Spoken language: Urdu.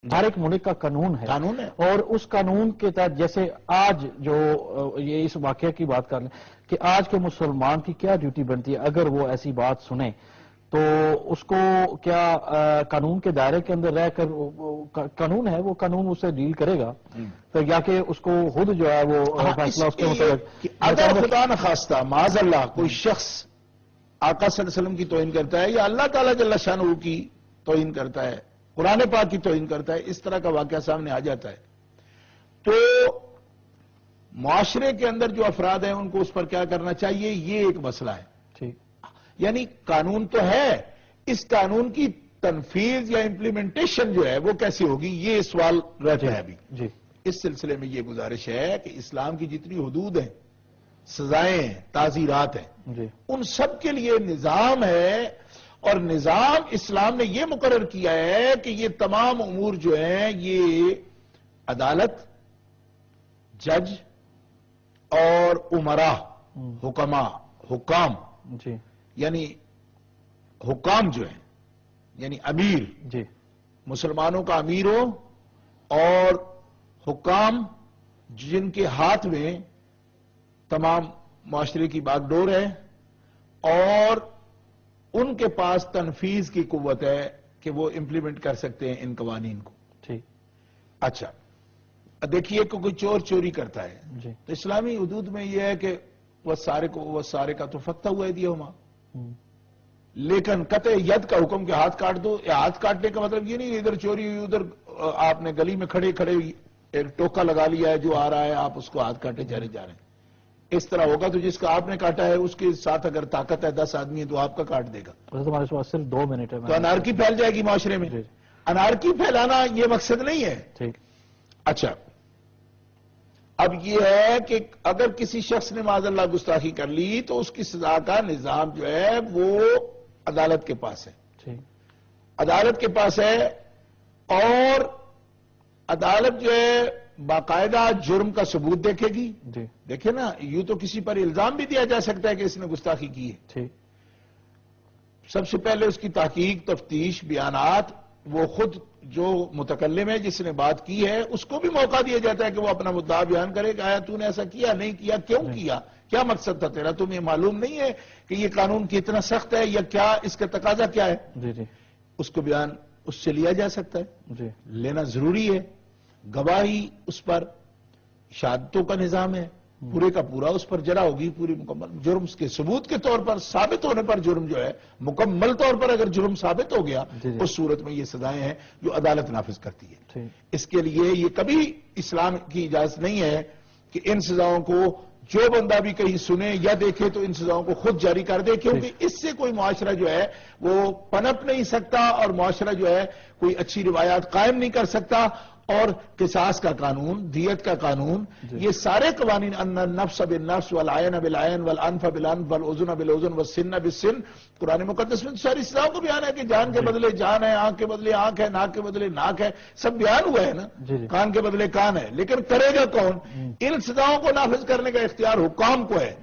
ہر ایک ملک کا قانون ہے اور اس قانون کے تحت جیسے آج جو یہ اس واقعہ کی بات کر لیں کہ آج کے مسلمان کی کیا ڈیوٹی بنتی ہے اگر وہ ایسی بات سنیں تو اس کو کیا قانون کے دائرے کے اندر رہ کر قانون ہے وہ قانون اسے ڈیل کرے گا تو یا کہ اس کو خود جو ہے وہ فیصلہ اس کے مطابق اگر خدا نخواستہ معاذ اللہ کوئی شخص آقا صلی اللہ علیہ وسلم کی توہین کرتا ہے یا اللہ تعالیٰ جل شانہ کی توہین کرتا ہے قرآن پاک کی توہین کرتا ہے اس طرح کا واقعہ سامنے آ جاتا ہے تو معاشرے کے اندر جو افراد ہیں ان کو اس پر کیا کرنا چاہیے یہ ایک مسئلہ ہے یعنی قانون تو ہے اس قانون کی تنفیذ یا امپلیمنٹیشن جو ہے وہ کیسی ہوگی یہ سوال رہتا ہے ابھی اس سلسلے میں یہ گزارش ہے کہ اسلام کی جتنی حدود ہیں سزائیں ہیں تعزیرات ہیں ان سب کے لیے نظام ہے اور نظام اسلام نے یہ مقرر کیا ہے کہ یہ تمام امور جو ہیں یہ عدالت جج اور امراء حکام یعنی حکام جو ہیں یعنی امیر مسلمانوں کا امیر ہو اور حکام جن کے ہاتھ میں تمام معاشرے کی باغ ڈور ہے اور ان کے پاس تنفیذ کی قوت ہے کہ وہ امپلیمنٹ کر سکتے ہیں ان قوانین کو اچھا دیکھیے کہ کوئی چور چوری کرتا ہے تو اسلامی حدود میں یہ ہے کہ وہ سارے کا تو فتح ہوا ہے دیا لیکن قطع ید کا حکم کہ ہاتھ کاٹ دو ہاتھ کاٹنے کا مطلب یہ نہیں ادھر چوری ہوئی ادھر آپ نے گلی میں کھڑے ایک ٹوکا لگا لیا ہے جو آ رہا ہے آپ اس کو ہاتھ کاٹے جا رہے ہیں اس طرح ہوگا تو جس کا آپ نے کاٹا ہے اس کے ساتھ اگر طاقت ہے 10 آدمی ہے تو آپ کا کاٹ دے گا ہمارے پاس صرف 2 منٹ ہے تو انارکی پھیل جائے گی معاشرے میں انارکی پھیلانا یہ مقصد نہیں ہے اچھا اب یہ ہے کہ اگر کسی شخص نے معاذ اللہ گستاخی کر لی تو اس کی سزا کا نظام جو ہے وہ عدالت کے پاس ہے عدالت کے پاس ہے اور عدالت جو ہے باقاعدہ جرم کا ثبوت دیکھے گی دیکھیں نا یوں تو کسی پر الزام بھی دیا جا سکتا ہے کہ اس نے گستاخی کی ہے سب سے پہلے اس کی تحقیق تفتیش بیانات وہ خود جو متکلم ہے جس نے بات کی ہے اس کو بھی موقع دیا جاتا ہے کہ وہ اپنا مدعا بیان کرے کہ آیا تو نے ایسا کیا نہیں کیا کیوں کیا کیا مقصد تھا تیرا تمہیں معلوم نہیں ہے کہ یہ قانون کتنا سخت ہے یا کیا اس کا تقاضا کیا ہے اس کو بیان اس سے لیا جا سکتا ہے لینا ضروری ہے گواہی اس پر شہادتوں کا نظام ہے پورے کا پورا اس پر جرا ہوگی پوری مکمل جرم کے ثبوت کے طور پر ثابت ہونے پر جرم جو ہے مکمل طور پر اگر جرم ثابت ہو گیا اس صورت میں یہ سزائیں ہیں جو عدالت نافذ کرتی ہے اس کے لیے یہ کبھی اسلام کی اجازت نہیں ہے کہ ان سزاؤں کو جو بندہ بھی کہیں سنے یا دیکھے تو ان سزاؤں کو خود جاری کر دے کیونکہ اس سے کوئی معاشرہ جو ہے وہ پنپ نہیں سکتا اور معاشرہ جو ہے کوئی اچھی روایات قائم نہیں کر سکتا اور قصاص کا قانون دیت کا قانون یہ سارے قوانین ان النفس بالنفس والعین بالعین والانف بالانف والاذن بالاذن والسن بالسن قرآن مقدس میں ساری سزاؤں کو بیان ہے کہ جان کے بدلے جان ہے آنکھ کے بدلے آنکھ ہے ناک کے بدلے ناک ہے سب بیان ہوا ہے نا کان کے بدلے کان ہے لیکن کرے گا کون ان سزاؤں کو نافذ کرنے کا اختیار حکام کو ہے